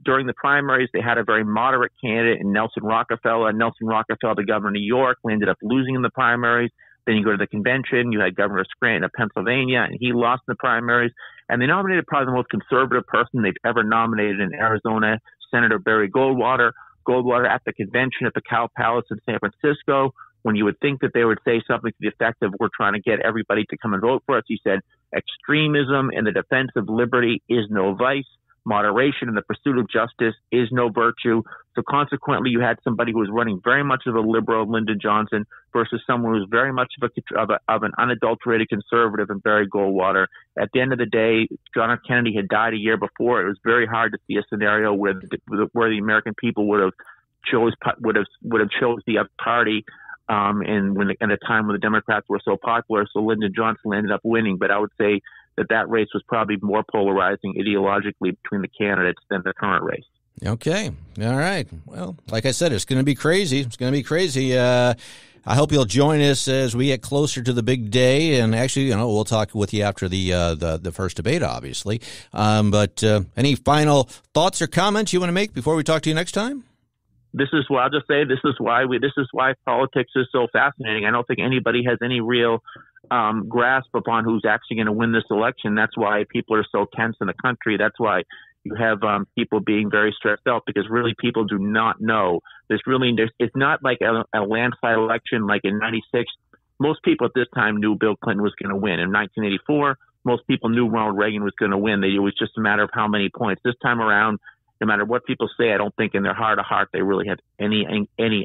[SPEAKER 3] during the primaries, they had a very moderate candidate in Nelson Rockefeller. Nelson Rockefeller, the governor of New York, ended up losing in the primaries. Then you go to the convention, you had Governor Scranton of Pennsylvania, and he lost in the primaries. And they nominated probably the most conservative person they've ever nominated in Arizona, Senator Barry Goldwater. Goldwater at the convention at the Cow Palace in San Francisco, when you would think that they would say something to the effect of, we're trying to get everybody to come and vote for us, he said, extremism in the defense of liberty is no vice. Moderation in the pursuit of justice is no virtue. So consequently, you had somebody who was running very much of a liberal, Lyndon Johnson, versus someone who was very much of an unadulterated conservative in Barry Goldwater. At the end of the day, John F. Kennedy had died a year before. It was very hard to see a scenario where the American people would have chose the other party. And at a time when the Democrats were so popular, so Lyndon Johnson ended up winning. But I would say that race was probably more polarizing ideologically between the candidates than the current race.
[SPEAKER 2] Okay. All right. Well, like I said, it's going to be crazy. It's going to be crazy. I hope you'll join us as we get closer to the big day. And actually, we'll talk with you after the first debate, obviously. But any final thoughts or comments you want to make before we talk to you next time?
[SPEAKER 3] This is why I'll just say this is why politics is so fascinating. I don't think anybody has any real grasp upon who's actually going to win this election. That's why people are so tense in the country. That's why you have people being very stressed out, because really people do not know. It's not like a landslide election like in '96. Most people at this time knew Bill Clinton was going to win. In 1984, most people knew Ronald Reagan was going to win. It was just a matter of how many points. This time around, no matter what people say, I don't think in their heart of heart they really have any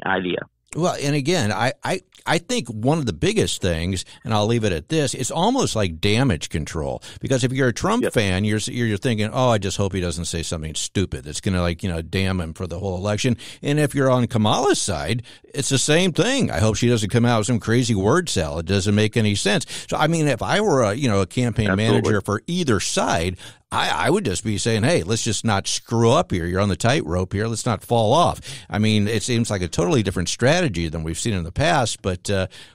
[SPEAKER 3] idea.
[SPEAKER 2] Well, and again, I think one of the biggest things, and I'll leave it at this, it's almost like damage control. Because if you're a Trump fan, you're thinking, I just hope he doesn't say something stupid that's going to damn him for the whole election. And if you're on Kamala's side, it's the same thing. I hope she doesn't come out with some crazy word salad. It doesn't make any sense. So I mean, if I were a campaign manager for either side, I would just be saying, hey, let's just not screw up here. You're on the tightrope here. Let's not fall off. I mean, it seems like a totally different strategy than we've seen in the past, but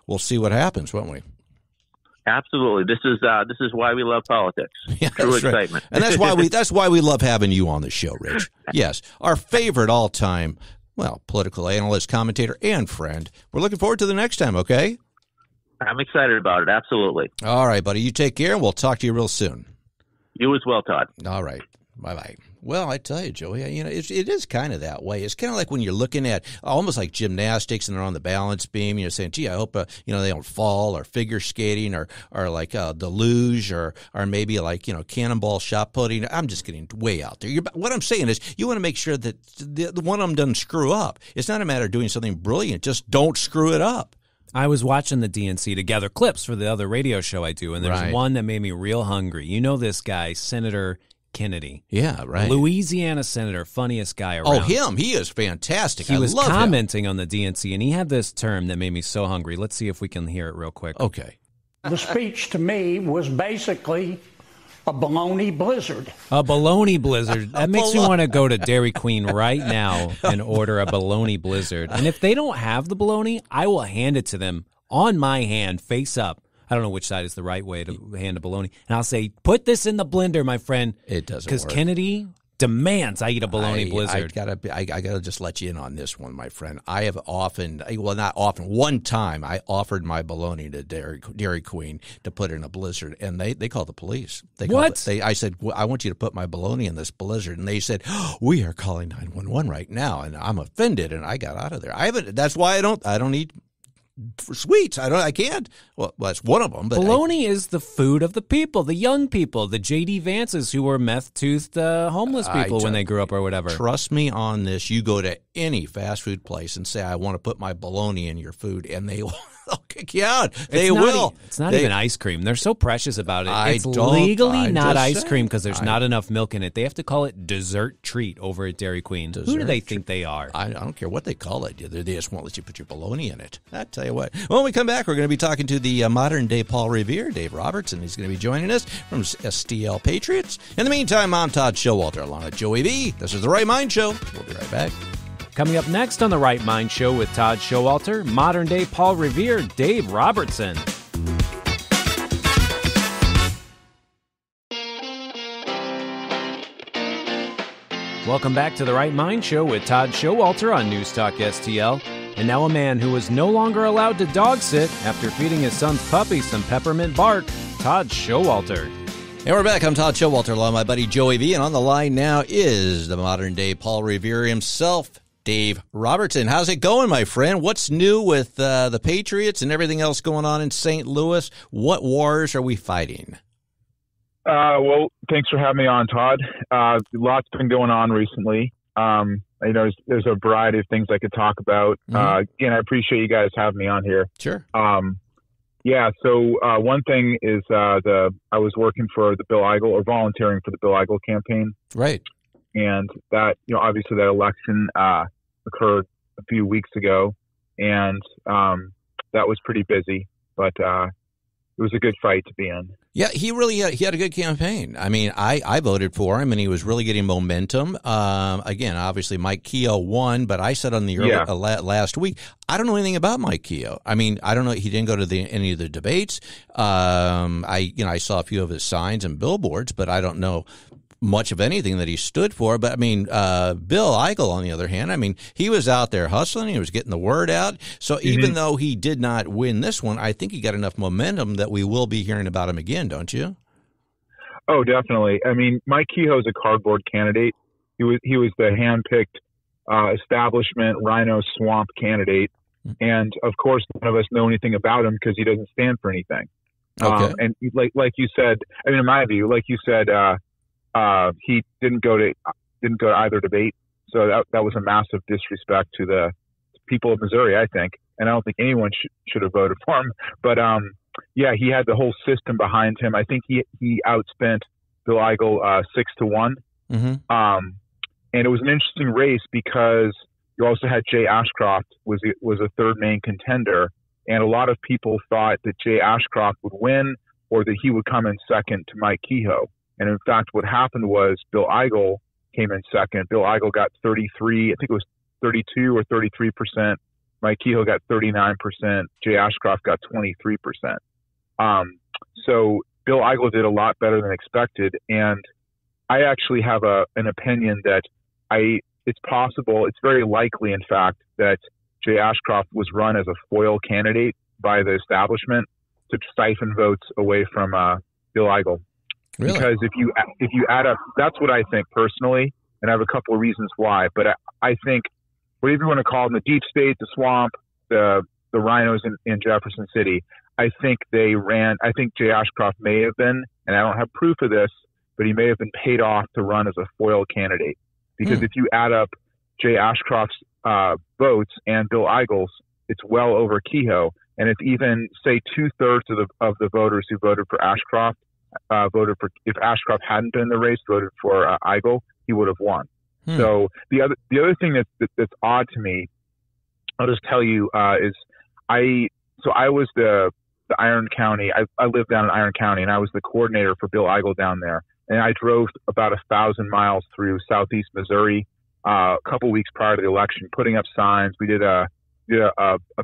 [SPEAKER 2] we'll see what happens, won't we?
[SPEAKER 3] Absolutely. This is why we love politics.
[SPEAKER 2] Yeah,
[SPEAKER 3] True excitement.
[SPEAKER 2] Right. And that's why we love having you on the show, Rich. Yes, our favorite all-time, political analyst, commentator, and friend. We're looking forward to the next time, okay?
[SPEAKER 3] I'm excited about it. Absolutely.
[SPEAKER 2] All right, buddy. You take care, and we'll talk to you real soon.
[SPEAKER 3] You as well, Todd.
[SPEAKER 2] All right. Bye-bye. Well, I tell you, Joey, it is kind of that way. It's kind of like when you're looking at almost like gymnastics and they're on the balance beam, saying, gee, I hope, they don't fall, or figure skating, or like the luge, or maybe like, cannonball shot putting. I'm just getting way out there. What I'm saying is you want to make sure that the one of them doesn't screw up. It's not a matter of doing something brilliant. Just don't screw it up.
[SPEAKER 1] I was watching the DNC to gather clips for the other radio show I do, and there's one that made me real hungry. You know this guy, Senator Kennedy.
[SPEAKER 2] Yeah, right.
[SPEAKER 1] Louisiana senator, funniest guy around.
[SPEAKER 2] Oh, him. He is fantastic.
[SPEAKER 1] He was commenting on the DNC, and he had this term that made me so hungry. Let's see if we can hear it real quick.
[SPEAKER 2] Okay.
[SPEAKER 4] The speech to me was basically a baloney blizzard.
[SPEAKER 1] A baloney blizzard. That makes me want to go to Dairy Queen right now and order a baloney blizzard. And if they don't have the baloney, I will hand it to them on my hand, face up. I don't know which side is the right way to hand a bologna. And I'll say, put this in the blender, my friend.
[SPEAKER 2] It doesn't work.
[SPEAKER 1] Because Kennedy demands I eat a bologna blizzard.
[SPEAKER 2] I gotta just let you in on this one, my friend. I have not often, one time I offered my bologna to Dairy Queen to put in a blizzard, and they called the police. I said, I want you to put my bologna in this blizzard, and they said, we are calling 911 right now, and I'm offended, and I got out of there. That's why I don't eat sweets. I can't. Well, that's one of them. But
[SPEAKER 1] bologna is the food of the people, the young people, the J.D. Vances who were meth-toothed homeless people when they grew up or whatever.
[SPEAKER 2] Trust me on this. You go to any fast food place and say, I want to put my bologna in your food, and they'll kick you out. They will.
[SPEAKER 1] It's not even ice cream. They're so precious about it. It's legally not ice cream because there's not enough milk in it. They have to call it dessert treat over at Dairy Queen. Who do they think they are?
[SPEAKER 2] I don't care what they call it. They just won't let you put your bologna in it. I tell you what. When we come back, we're going to be talking to the modern-day Paul Revere, Dave Robertson. He's going to be joining us from STL Patriots. In the meantime, I'm Todd Schowalter along with Joey V. This is The Right Mind Show. We'll be right back.
[SPEAKER 1] Coming up next on The Right Mind Show with Todd Schowalter, modern-day Paul Revere, Dave Robertson. Welcome back to The Right Mind Show with Todd Schowalter on NewsTalkSTL. And now a man who is no longer allowed to dog sit after feeding his son's puppy some peppermint bark, Todd Schowalter.
[SPEAKER 2] And we're back. I'm Todd Schowalter, along with my buddy Joey V. And on the line now is the modern-day Paul Revere himself, Dave Robertson. How's it going, my friend? What's new with the Patriots and everything else going on in St. Louis? What wars are we fighting?
[SPEAKER 5] Well, thanks for having me on, Todd. Lots been going on recently. There's a variety of things I could talk about. Again, I appreciate you guys having me on here.
[SPEAKER 2] Sure.
[SPEAKER 5] So one thing is I was working for the Bill Eigel, or volunteering for the Bill Eigel campaign.
[SPEAKER 2] Right.
[SPEAKER 5] And that, obviously that election occurred a few weeks ago, and that was pretty busy. But was a good fight to be in.
[SPEAKER 2] Yeah, he had a good campaign. I mean, I voted for him, and he was really getting momentum. Again, obviously, Mike Keogh won, but I said on the last week, I don't know anything about Mike Keogh. I mean, I don't know. He didn't go to any of the debates. I saw a few of his signs and billboards, but I don't know much of anything that he stood for. But I mean, Bill Eigel, on the other hand, I mean, he was out there hustling. He was getting the word out. So even though he did not win this one, I think he got enough momentum that we will be hearing about him again, don't you?
[SPEAKER 5] Oh, definitely. I mean, Mike Kehoe is a cardboard candidate. He was the handpicked establishment Rhino swamp candidate. And of course, none of us know anything about him because he doesn't stand for anything.
[SPEAKER 2] Okay.
[SPEAKER 5] And like you said, I mean, in my view, like you said, he didn't go to either debate, so that was a massive disrespect to the people of Missouri, I think, and I don't think anyone should have voted for him. But he had the whole system behind him. I think he outspent Bill Eigel 6-1, and it was an interesting race because you also had Jay Ashcroft was a third main contender, and a lot of people thought that Jay Ashcroft would win or that he would come in second to Mike Kehoe. And in fact, what happened was Bill Eigel came in second. Bill Eigel got 33, I think it was 32 or 33%. Mike Kehoe got 39%. Jay Ashcroft got 23%. So Bill Eigel did a lot better than expected. And I actually have an opinion that it's possible, it's very likely, in fact, that Jay Ashcroft was run as a foil candidate by the establishment to siphon votes away from Bill Eigel.
[SPEAKER 2] Really?
[SPEAKER 5] Because if you add up, that's what I think personally, and I have a couple of reasons why. But I think whatever you want to call them, the deep state, the swamp, the rhinos in Jefferson City, I think I think Jay Ashcroft may have been, and I don't have proof of this, but he may have been paid off to run as a foil candidate. Because if you add up Jay Ashcroft's votes and Bill Eigel's, it's well over Kehoe. And if even say 2/3 of the voters who voted for Ashcroft if Ashcroft hadn't been in the race, voted for Eigel, he would have won. So the other thing that's odd to me, I'll just tell you, is I was the Iron County. I lived down in Iron County, and I was the coordinator for Bill Eigel down there. And I drove about 1,000 miles through southeast Missouri a couple weeks prior to the election, putting up signs. We did a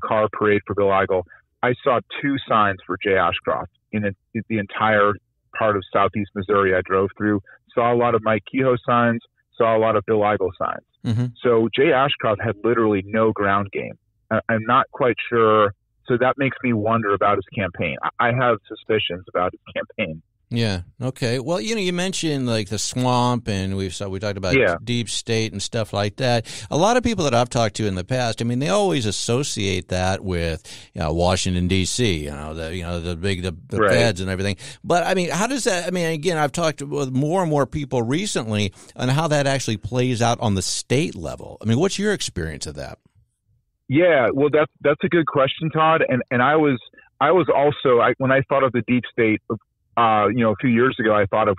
[SPEAKER 5] car parade for Bill Eigel. I saw 2 signs for Jay Ashcroft in the entire part of southeast Missouri I drove through. Saw a lot of Mike Kehoe signs, saw a lot of Bill Eigel signs. So Jay Ashcroft had literally no ground game. I'm not quite sure. So that makes me wonder about his campaign. I have suspicions about his campaign.
[SPEAKER 2] Yeah. Okay. Well, you mentioned like the swamp, and we talked about deep state and stuff like that. A lot of people that I've talked to in the past, I mean, they always associate that with Washington D.C. The feds and everything. But I mean, how does that? I mean, again, I've talked with more and more people recently on how that actually plays out on the state level. I mean, what's your experience of that?
[SPEAKER 5] Yeah. Well, that's a good question, Todd. And I was also when I thought of the deep state. A few years ago, I thought of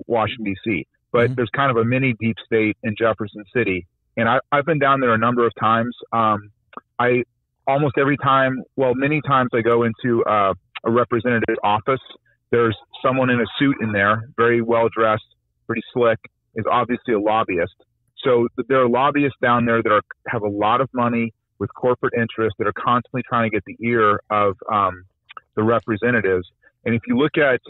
[SPEAKER 5] Washington, D.C., but there's kind of a mini deep state in Jefferson City. And I've been down there a number of times. Many times I go into a representative's office. There's someone in a suit in there, very well dressed, pretty slick, is obviously a lobbyist. So there are lobbyists down there that have a lot of money with corporate interests that are constantly trying to get the ear of the representatives. And if you look at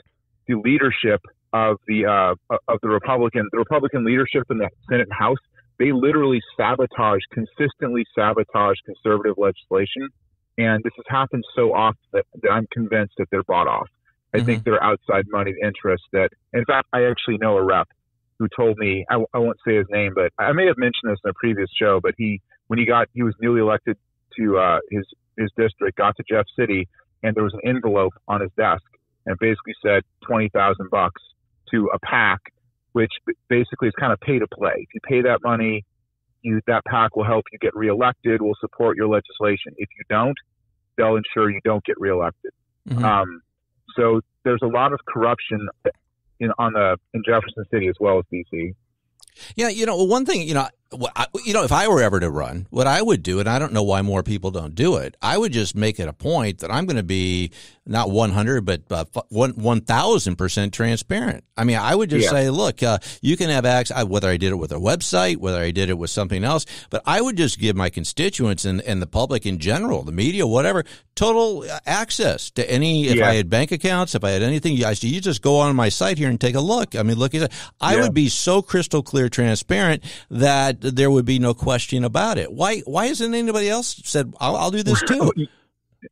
[SPEAKER 5] the leadership of the Republican leadership in the Senate and House, they literally consistently sabotage conservative legislation. And this has happened so often that I'm convinced that they're bought off. I think they're outside money interests that, in fact, I actually know a rep who told me, I won't say his name, but I may have mentioned this in a previous show, but he was newly elected to his district, got to Jeff City, and there was an envelope on his desk and basically said $20,000 to a PAC, which basically is kind of pay to play. If you pay that money, that PAC will help you get reelected, will support your legislation. If you don't, they'll ensure you don't get reelected. So there's a lot of corruption in Jefferson City as well as DC.
[SPEAKER 2] Yeah, one thing, if I were ever to run, what I would do, and I don't know why more people don't do it, I would just make it a point that I'm going to be not 100, but 1,000% transparent. I mean, I would just say, look, you can have access, whether I did it with a website, whether I did it with something else, but I would just give my constituents and the public in general, the media, whatever, total access to any, if I had bank accounts, if I had anything, you just go on my site here and take a look. I mean, look, I would be so crystal clear transparent that there would be no question about it. Why hasn't anybody else said, I'll do this too?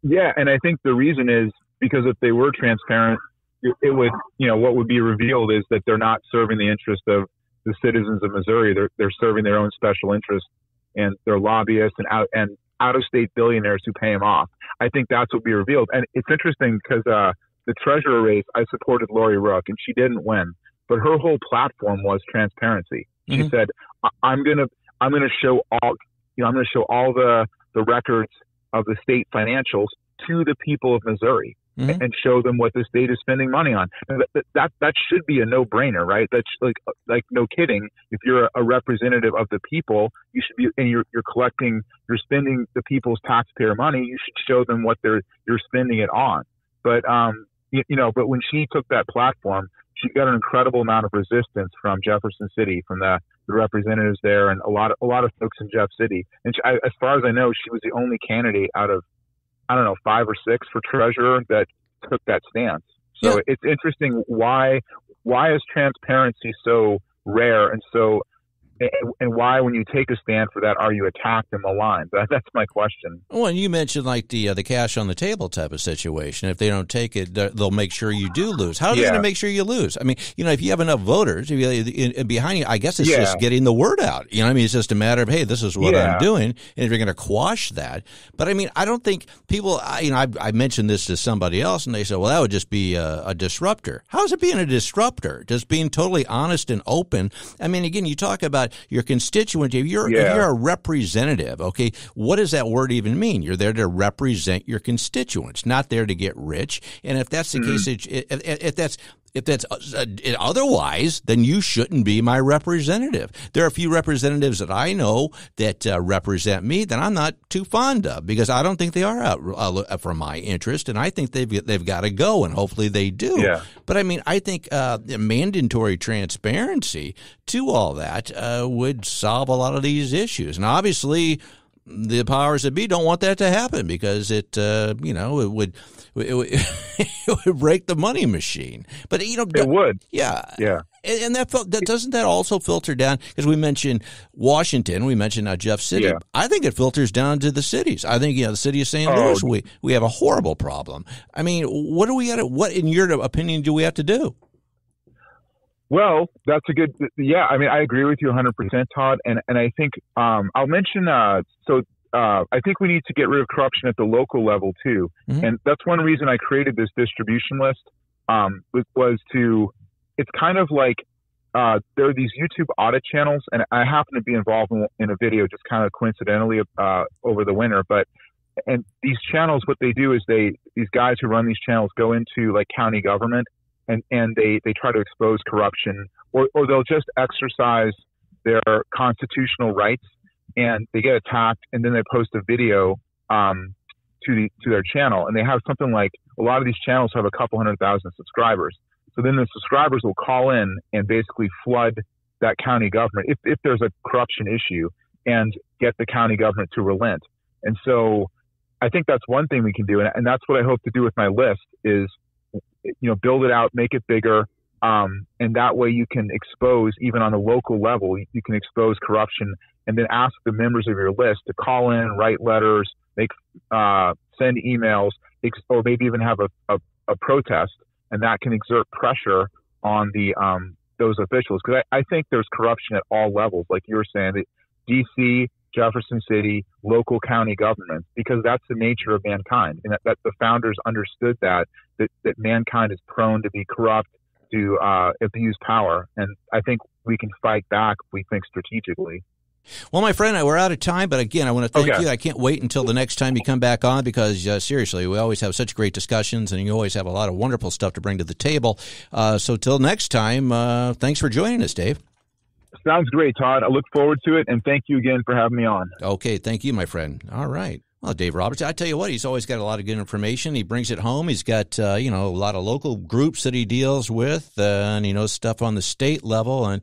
[SPEAKER 5] Yeah, and I think the reason is because if they were transparent, it would, what would be revealed is that they're not serving the interest of the citizens of Missouri. They're serving their own special interest, and they're lobbyists and out-of-state billionaires who pay them off. I think that's what would be revealed. And it's interesting because the treasurer race, I supported Lori Rook, and she didn't win, but her whole platform was transparency. She said, I'm going to show all, the records of the state financials to the people of Missouri and show them what the state is spending money on. And that should be a no-brainer, right? That's like no kidding. If you're a representative of the people, you should be, and you're spending the people's taxpayer money, you should show them what you're spending it on. But but when she took that platform, she got an incredible amount of resistance from Jefferson City, from the representatives there, and a lot of folks in Jeff City. And as far as I know, she was the only candidate out of, 5 or 6 for treasurer that took that stance. So it's interesting why is transparency so rare and why, when you take a stand for that, are you attacked and maligned? That's my question.
[SPEAKER 2] Well, and you mentioned like the cash on the table type of situation. If they don't take it, they'll make sure you do lose. How are they going to make sure you lose? I mean, if you have enough voters behind you, I guess it's just getting the word out. It's just a matter of, hey, this is what I'm doing, and if you're going to quash that. But I mean, I don't think people. I mentioned this to somebody else, and they said, well, that would just be a disruptor. How is it being a disruptor? Just being totally honest and open. I mean, again, you talk about your constituent. If you're a representative, okay, what does that word even mean? You're there to represent your constituents, not there to get rich. And if that's the case, if that's otherwise, then you shouldn't be my representative. There are a few representatives that I know that represent me that I'm not too fond of because I don't think they are out for my interest, and I think they've got to go, and hopefully they do. Yeah. But I mean, I think mandatory transparency to all that would solve a lot of these issues, and obviously the powers that be don't want that to happen because it would break the money machine. But
[SPEAKER 5] it would.
[SPEAKER 2] Yeah. And doesn't that also filter down? Because we mentioned Washington, we mentioned Jeff City. Yeah. I think it filters down to the cities. I think the city of St. Louis, we have a horrible problem. I mean, what in your opinion do we have to do?
[SPEAKER 5] Well, that's a good. Yeah, I mean, I agree with you 100%, Todd. And I think I'll mention. I think we need to get rid of corruption at the local level too. Mm-hmm. And that's one reason I created this distribution list. Was to. It's kind of like there are these YouTube audit channels, and I happen to be involved in a video just kind of coincidentally over the winter. And these channels, what they do is these guys who run these channels go into like county government. And they try to expose corruption, or they'll just exercise their constitutional rights, and they get attacked, and then they post a video to their channel, and they have something like, a lot of these channels have a couple 100,000 subscribers. So then the subscribers will call in and basically flood that county government if there's a corruption issue, and get the county government to relent. And so I think that's one thing we can do, and that's what I hope to do with my list is, build it out, make it bigger, and that way you can expose, even on a local level, you can expose corruption, and then ask the members of your list to call in, write letters, send emails, or maybe even have a protest, and that can exert pressure on those officials. Because I think there's corruption at all levels, like you were saying, that D.C., Jefferson City, local county governments, because that's the nature of mankind, and that the founders understood that mankind is prone to be corrupt, to abuse power, and I think we can fight back if we think strategically.
[SPEAKER 2] Well, my friend, we're out of time, but again, I want to thank you. I can't wait until the next time you come back on because, seriously, we always have such great discussions, and you always have a lot of wonderful stuff to bring to the table. So till next time, thanks for joining us, Dave.
[SPEAKER 5] Sounds great, Todd. I look forward to it, and thank you again for having me on.
[SPEAKER 2] Okay, thank you, my friend. All right. Well, Dave Robertson, I tell you what, he's always got a lot of good information. He brings it home. He's got, a lot of local groups that he deals with, and he knows stuff on the state level. And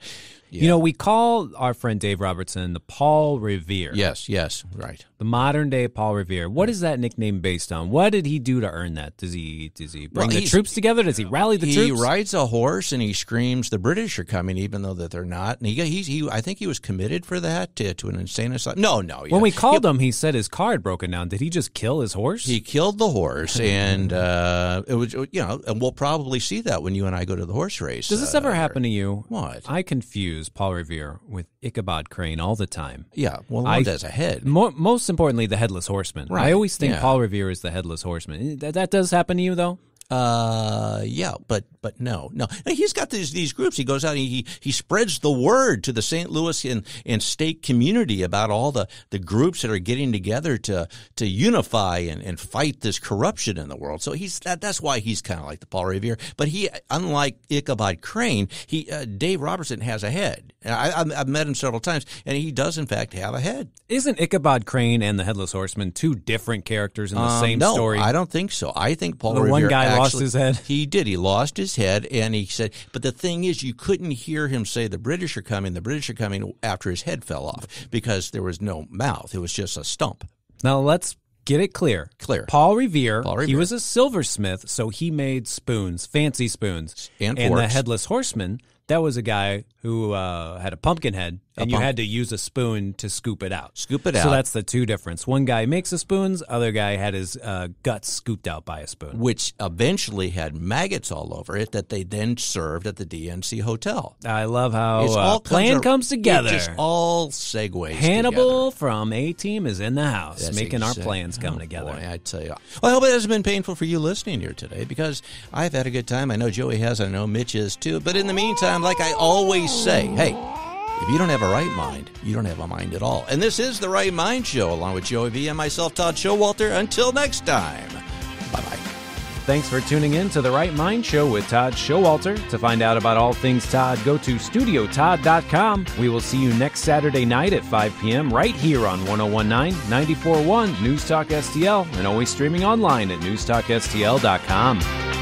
[SPEAKER 1] we call our friend Dave Robertson the Paul Revere.
[SPEAKER 2] Yes, right.
[SPEAKER 1] The modern day Paul Revere. What is that nickname based on? What did he do to earn that? Does he bring the troops together? Does he rally the troops?
[SPEAKER 2] He rides a horse and he screams, "The British are coming," even though that they're not. And he I think he was committed for that to an insane asylum. No.
[SPEAKER 1] When we called him, he said his car had broken down. Did he just kill his horse?
[SPEAKER 2] He killed the horse, and it was and we'll probably see that when you and I go to the horse race.
[SPEAKER 1] Does this ever happen to you?
[SPEAKER 2] What?
[SPEAKER 1] I confuse Paul Revere with Ichabod Crane all the time.
[SPEAKER 2] Yeah, well, one has a head.
[SPEAKER 1] Most importantly, the Headless Horseman.
[SPEAKER 2] Right.
[SPEAKER 1] I always think Paul Revere is the Headless Horseman. That does happen to you, though?
[SPEAKER 2] But no. He's got these groups. He goes out and he spreads the word to the St. Louis and state community about all the groups that are getting together to unify and fight this corruption in the world. So that's why he's kind of like the Paul Revere. But he, unlike Ichabod Crane, Dave Robertson has a head. I've met him several times, and he does in fact have a head.
[SPEAKER 1] Isn't Ichabod Crane and the Headless Horseman two different characters in the same story?
[SPEAKER 2] No, I don't think so. I think Paul
[SPEAKER 1] the
[SPEAKER 2] Revere
[SPEAKER 1] one guy
[SPEAKER 2] actually
[SPEAKER 1] lost his head.
[SPEAKER 2] He did. He lost his head, and he said, but the thing is, you couldn't hear him say, "The British are coming, the British are coming," after his head fell off, because there was no mouth. It was just a stump.
[SPEAKER 1] Now let's get it clear. Paul Revere, he was a silversmith, so he made spoons, fancy spoons.
[SPEAKER 2] And
[SPEAKER 1] the Headless Horseman, that was a guy who had a pumpkin head, and you had to use a spoon to scoop it out. So that's the two difference. One guy makes the spoons, other guy had his guts scooped out by a spoon.
[SPEAKER 2] Which eventually had maggots all over it that they then served at the DNC Hotel.
[SPEAKER 1] I love how plan comes together.
[SPEAKER 2] It just all segues
[SPEAKER 1] Hannibal
[SPEAKER 2] together.
[SPEAKER 1] from A-Team is in the house, making our plans come together.
[SPEAKER 2] Boy, I tell you. Well, I hope it hasn't been painful for you listening here today, because I've had a good time. I know Joey has. I know Mitch is too. But in the meantime, like I always say, hey, if you don't have a right mind, you don't have a mind at all. And this is The Right Mind Show, along with Joey V and myself, Todd Schowalter. Until next time, bye-bye.
[SPEAKER 1] Thanks for tuning in to The Right Mind Show with Todd Schowalter. To find out about all things Todd, go to StudioTodd.com. We will see you next Saturday night at 5 p.m. right here on 101.9, 94.1 News Talk STL, and always streaming online at NewsTalkSTL.com.